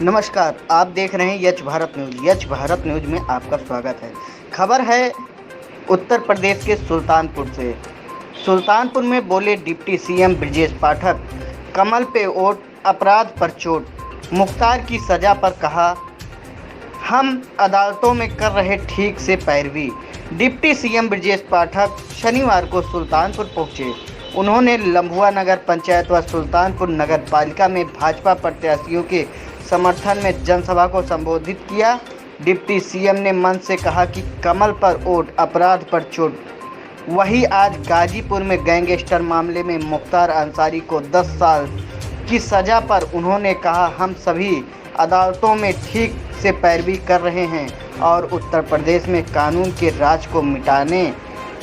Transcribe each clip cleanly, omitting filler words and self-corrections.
नमस्कार, आप देख रहे हैं यच भारत न्यूज़। यच भारत न्यूज़ में आपका स्वागत है। खबर है उत्तर प्रदेश के सुल्तानपुर से। सुल्तानपुर में बोले डिप्टी सीएम ब्रजेश पाठक, कमल पे वोट, अपराध पर चोट। मुख्तार की सज़ा पर कहा, हम अदालतों में कर रहे ठीक से पैरवी। डिप्टी सीएम ब्रजेश पाठक शनिवार को सुल्तानपुर पहुंचे। उन्होंने लम्भुआ नगर पंचायत व सुल्तानपुर नगर पालिका में भाजपा प्रत्याशियों के समर्थन में जनसभा को संबोधित किया। डिप्टी सीएम ने मंच से कहा कि कमल पर वोट, अपराध पर चोट। वहीं आज गाजीपुर में गैंगस्टर मामले में मुख्तार अंसारी को 10 साल की सज़ा पर उन्होंने कहा, हम सभी अदालतों में ठीक से पैरवी कर रहे हैं और उत्तर प्रदेश में कानून के राज को मिटाने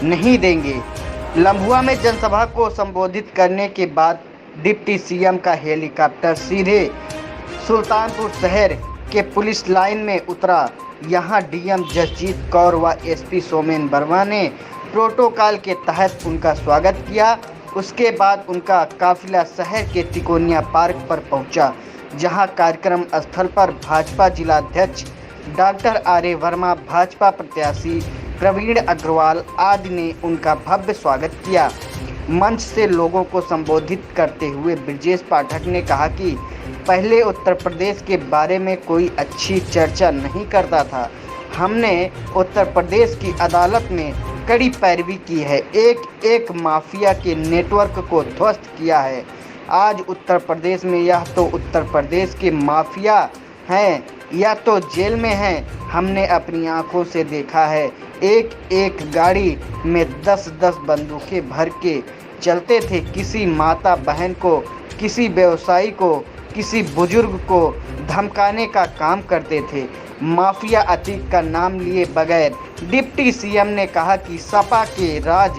नहीं देंगे। लम्भुआ में जनसभा को संबोधित करने के बाद डिप्टी सीएम का हेलीकॉप्टर सीधे सुल्तानपुर शहर के पुलिस लाइन में उतरा। यहां डीएम जसजीत कौर व एसपी सोमेन वर्मा ने प्रोटोकॉल के तहत उनका स्वागत किया। उसके बाद उनका काफिला शहर के तिकोनिया पार्क पर पहुंचा, जहां कार्यक्रम स्थल पर भाजपा जिलाध्यक्ष डॉक्टर आर्य वर्मा, भाजपा प्रत्याशी प्रवीण अग्रवाल आदि ने उनका भव्य स्वागत किया। मंच से लोगों को संबोधित करते हुए ब्रजेश पाठक ने कहा कि पहले उत्तर प्रदेश के बारे में कोई अच्छी चर्चा नहीं करता था। हमने उत्तर प्रदेश की अदालत में कड़ी पैरवी की है, एक एक माफिया के नेटवर्क को ध्वस्त किया है। आज उत्तर प्रदेश में या तो उत्तर प्रदेश के माफिया हैं या तो जेल में हैं। हमने अपनी आंखों से देखा है, एक एक गाड़ी में 10-10 बंदूकें भर के चलते थे। किसी माता बहन को, किसी व्यवसायी को, किसी बुजुर्ग को धमकाने का काम करते थे, माफिया अतीक का नाम लिए बगैर। डिप्टी सीएम ने कहा कि सपा के राज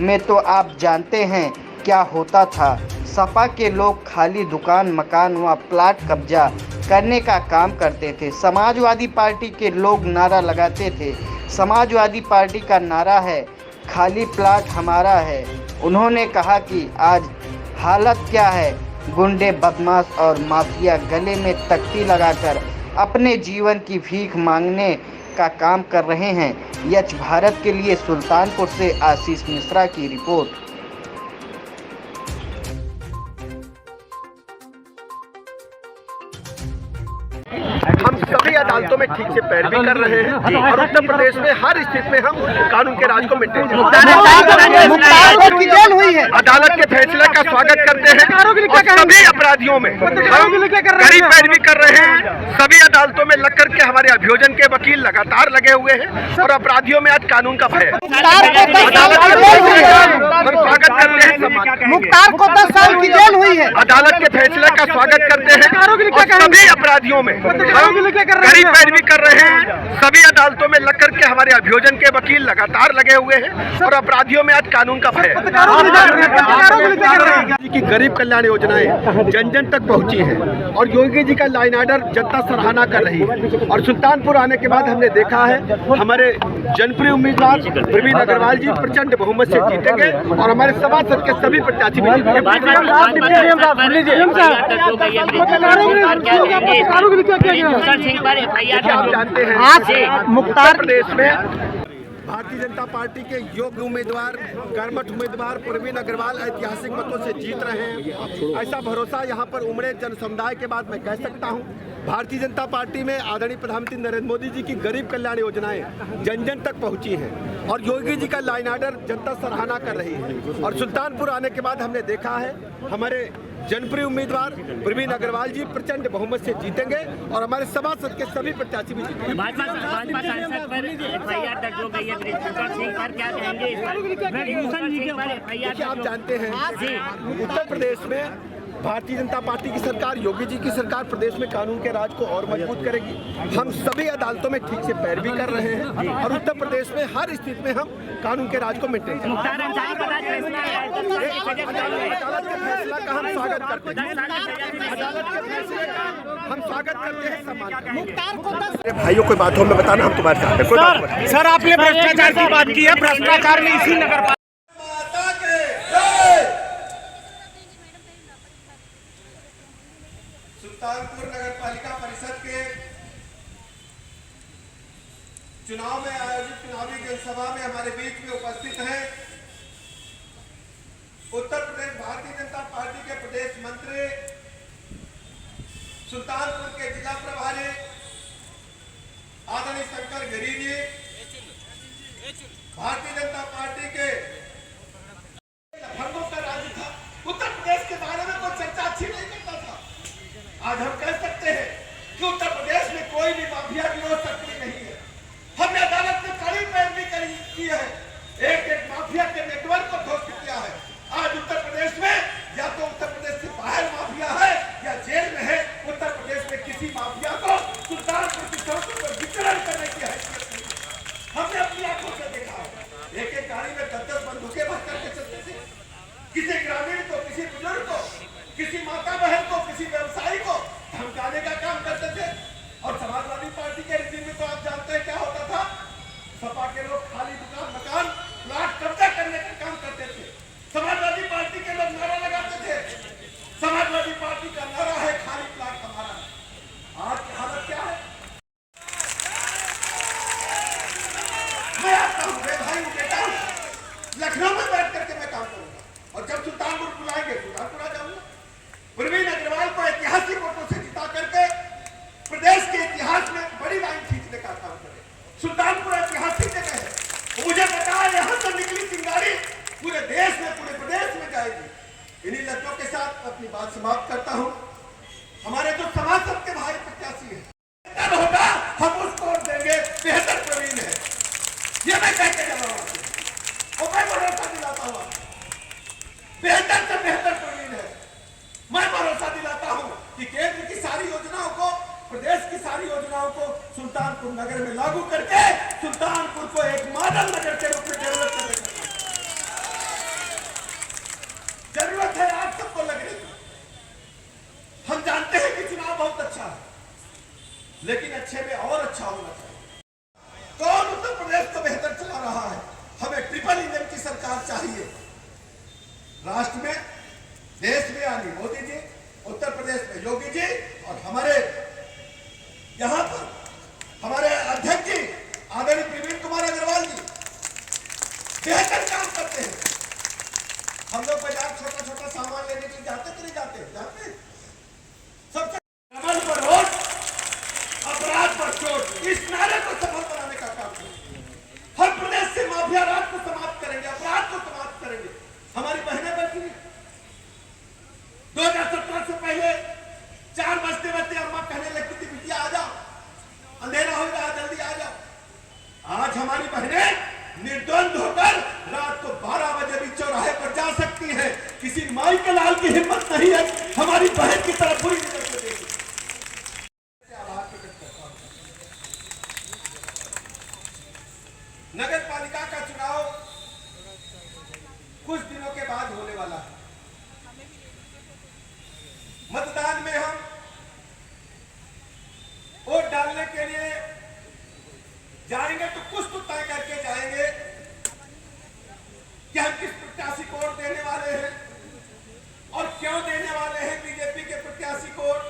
में तो आप जानते हैं क्या होता था। सपा के लोग खाली दुकान, मकान व प्लाट कब्जा करने का काम करते थे। समाजवादी पार्टी के लोग नारा लगाते थे, समाजवादी पार्टी का नारा है खाली प्लाट हमारा है। उन्होंने कहा कि आज हालत क्या है, गुंडे, बदमाश और माफिया गले में तख्ती लगाकर अपने जीवन की भीख मांगने का काम कर रहे हैं। यच भारत के लिए सुल्तानपुर से आशीष मिश्रा की रिपोर्ट। हम सभी अदालतों में ठीक से पैरवी कर रहे हैं और उत्तर प्रदेश में हर स्थिति में हम कानून के राज को मेंटेन अदालत के फैसले का स्वागत करते हैं और सभी अपराधियों में कड़ी पैरवी कर रहे हैं। सभी अदालतों में लग करके हमारे अभियोजन के वकील लगातार लगे हुए हैं और अपराधियों में आज कानून का भय है। हम स्वागत करते हैं, मुख्तार को 10 साल की जेल हुई है। अदालत के फैसले का स्वागत करते हैं और सभी अपराधियों में कड़ी पैरवी कर रहे हैं। सभी अदालतों में लग करके हमारे अभियोजन के वकील लगातार लगे हुए हैं और अपराधियों में आज कानून का भय है। की गरीब कल्याण योजनाएं जन जन तक पहुंची हैं और योगी जी का लाइन आर्डर जनता सराहना कर रही है। और सुल्तानपुर आने के बाद हमने देखा है हमारे जनप्रिय उम्मीदवार प्रवीण अग्रवाल जी प्रचंड बहुमत से जीतेंगे और हमारे सभासद के सभी प्रत्याशी भी जीतेंगे। आप जानते हैं आज मुख्तार प्रदेश में भारतीय जनता पार्टी के योग्य उम्मीदवार, कर्मठ उम्मीदवार प्रवीण अग्रवाल ऐतिहासिक मतों से जीत रहे हैं। ऐसा भरोसा यहां पर उमड़े जन समुदाय के बाद मैं कह सकता हूं। भारतीय जनता पार्टी में आदरणीय प्रधानमंत्री नरेंद्र मोदी जी की गरीब कल्याण योजनाएं जन जन तक पहुंची हैं और योगी जी का लाइन आर्डर जनता सराहना कर रही है। और सुल्तानपुर आने के बाद हमने देखा है हमारे जनप्रिय उम्मीदवार प्रवीण अग्रवाल जी प्रचंड बहुमत से जीतेंगे और हमारे सभासद के सभी प्रत्याशी भी जीतेंगे। आप जानते हैं उत्तर प्रदेश में भारतीय जनता पार्टी की सरकार, योगी जी की सरकार प्रदेश में कानून के राज को और मजबूत करेगी। हम सभी अदालतों में ठीक से पैरवी कर रहे हैं और उत्तर प्रदेश में हर स्थिति में हम कानून के राज को मेंटेन करेंगे। अदालत के फैसला का हम स्वागत करते हैं, अदालत के फैसले का हम स्वागत करते हैं, सम्मान। भाइयों कोई बात हो मैं बताना, हम तुम्हारे साथ हैं। सर आपने भ्रष्टाचार की बात की है, भ्रष्टाचार में इसी नगर सुल्तानपुर नगर पालिका परिषद के चुनाव में आयोजित चुनावी जनसभा में हमारे बीच में उपस्थित हैं उत्तर प्रदेश भारतीय जनता पार्टी के प्रदेश मंत्री, सुल्तानपुर के जिला प्रभारी आदरणीय शंकर गिरी जी, भारतीय जनता पार्टी के लफंगों का राज्य था। उत्तर प्रदेश के बारे में कोई चर्चा अच्छी नहीं करता था। आज हम कह सकते हैं कि उत्तर प्रदेश में कोई भी माफिया गिरोह सक्रिय नहीं है। हमने अदालत में कड़ी पैरवी की है, एक एक माफिया के नेटवर्क को ध्वस्त किया है। आज उत्तर प्रदेश में या तो उत्तर प्रदेश से बाहर माफिया है या जेल में है। उत्तर प्रदेश में किसी माफिया को सुल्तानपुर की सड़कों पर विचरण करने की हैसियत नहीं है। हमने अपनी आंखों से देखा है, एक एक गाड़ी में 10-10 बंदूकें भर करके चलते थे। किसी ग्रामीण को, किसी बुजुर्ग को, किसी माता बहन को, किसी व्यवसायी को धमकाने का काम करते थे। और समाजवादी पार्टी के रिजीम में तो आप जानते हैं क्या होता था, सपा के लोग खाली दुकान, मकान, प्लाट कब्जा करने का काम करते थे। समाजवादी पार्टी के लोग नारा लगाते थे, समाजवादी पार्टी का नारा है खाली प्लाट हमारा। आज की हालत क्या है? मैं आता हूँ, मेरे भाई बेटा, लखनऊ में बैठ करके मैं काम करूंगा और जब सुल्तानपुर बुलाएंगे सुल्तानपुर आ जाऊंगा। प्रवीण अग्रवाल को ऐतिहासिक वोटों से जिता करके प्रदेश के इतिहास में बड़ी लाइन खींचने का काम करें। सुल्तानपुर ऐतिहासिक जगह है, मुझे पता है यहाँ से निकली चिंगारी पूरे देश में, पूरे प्रदेश में जाएगी। इन्हीं लफ्जों के साथ अपनी बात समाप्त करता हूँ। हमारे जो समाज सबके भाई प्रत्याशी है, बेहतर होगा हम उसको वोट देंगे, बेहतर प्रवीण है, ये मैं कह के जा रहा हूँ और मैं भरोसा दिलाता हूँ बेहतर से बेहतर प्रवीण है। मैं भरोसा दिलाता हूँ कि केंद्र की सारी योजनाओं को, प्रदेश की सारी योजनाओं को सुल्तानपुर नगर में लागू करके सुल्तानपुर को एक मॉडल नगर के रूप में डेवलप करने की जरूरत है। आप सबको लग रही है, हम जानते हैं कि चुनाव बहुत अच्छा है, लेकिन अच्छे में और अच्छा होना चाहिए। कौन उत्तर प्रदेश को बेहतर चला रहा है? हमें ट्रिपल इंजन की सरकार चाहिए। राष्ट्र में, देश में यानी मोदी जी, उत्तर प्रदेश में योगी जी और हमारे यहाँ पर हमारे अध्यक्ष जी आदरणीय प्रवीण कुमार अग्रवाल जी बेहतर काम करते हैं। हम लोग बाजार छोटा छोटा सामान लेने के लिए जाते कि नहीं जाते? जाते। सबसे अमल पर वोट, अपराध पर चोट, इस नारे को सफल बनाने का काम करें। हर प्रदेश से माफिया राज को समाप्त करेंगे, अपराध को समाप्त करेंगे। हमारी बहनें बैठी 2017 से पहले 4 बजते बजते अम्मा कहने लगती थी बिटिया आ जाओ, अंधेरा हो रहा, जल्दी आ जाओ। आज हमारी बहनें निर्द्वंद होकर रात को 12 बजे भी चौराहे पर जा सकती हैं। किसी माई के लाल की हिम्मत नहीं है हमारी बहन की तरफ बुरी नजर से देखी। नगर पालिका का चुनाव कुछ दिनों के बाद होने वाला है। मतदान में हम वोट डालने के लिए जाएंगे तो कुछ तो तय करके जाएंगे कि हम किस प्रत्याशी को वोट देने वाले हैं और क्यों देने वाले हैं बीजेपी के प्रत्याशी को वोट।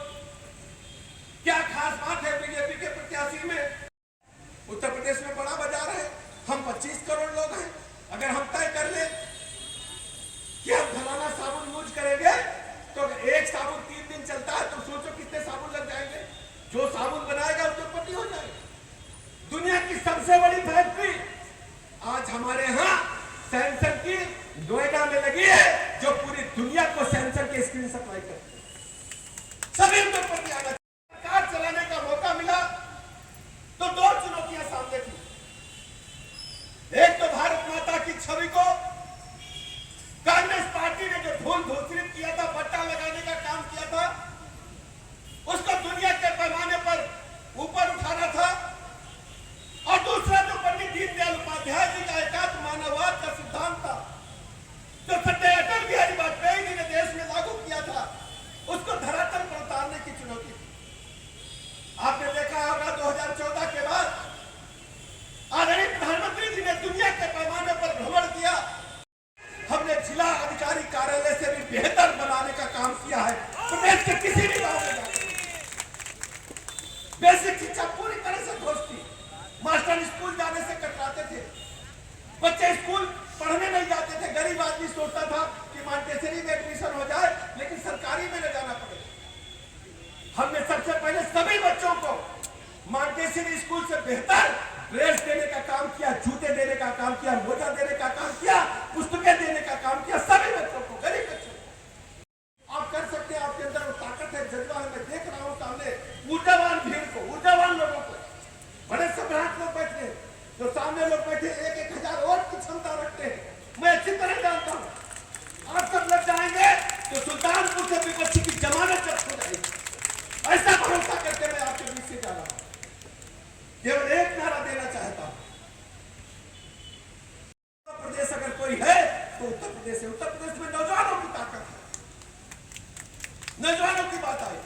नौजवानों की बात आई।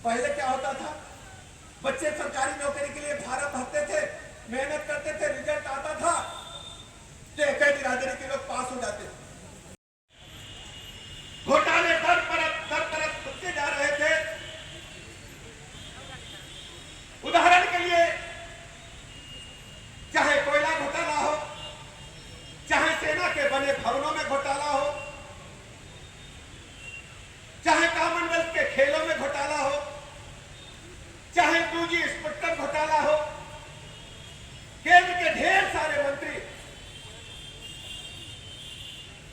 पहले क्या होता था, बच्चे सरकारी नौकरी के लिए फार्म भरते थे, मेहनत करते थे, रिजल्ट आता था तो एक ही बिरादरी के लोग पास हो जाते थे। घोटाले दर परत खुदते जा रहे थे। उदाहरण के लिए चाहे कोयला घोटाला हो, चाहे सेना के बने भवनों में घोटाला हो, चाहे कॉमनवेल्थ के खेलों में घोटाला हो, चाहे 2G स्पेक्ट्रम घोटाला हो, केंद्र के ढेर सारे मंत्री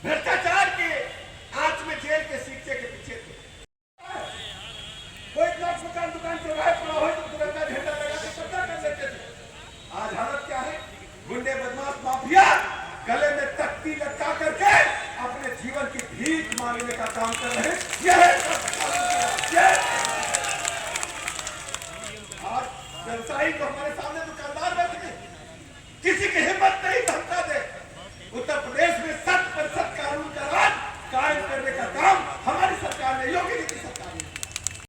भ्रष्टाचार के आंच में जेल के सीखे के पीछे थे। कोई दुकान चौराहे पड़ा हो तो तिरंगा झंडा लगा के कब्जा कर लेते थे। आज हालत क्या है, गुंडे बदमाश माफिया गले में तख्ती लटका करके अपने जीवन की भीख मांगने का काम कर रहे हैं। आज व्यवसायी को हमारे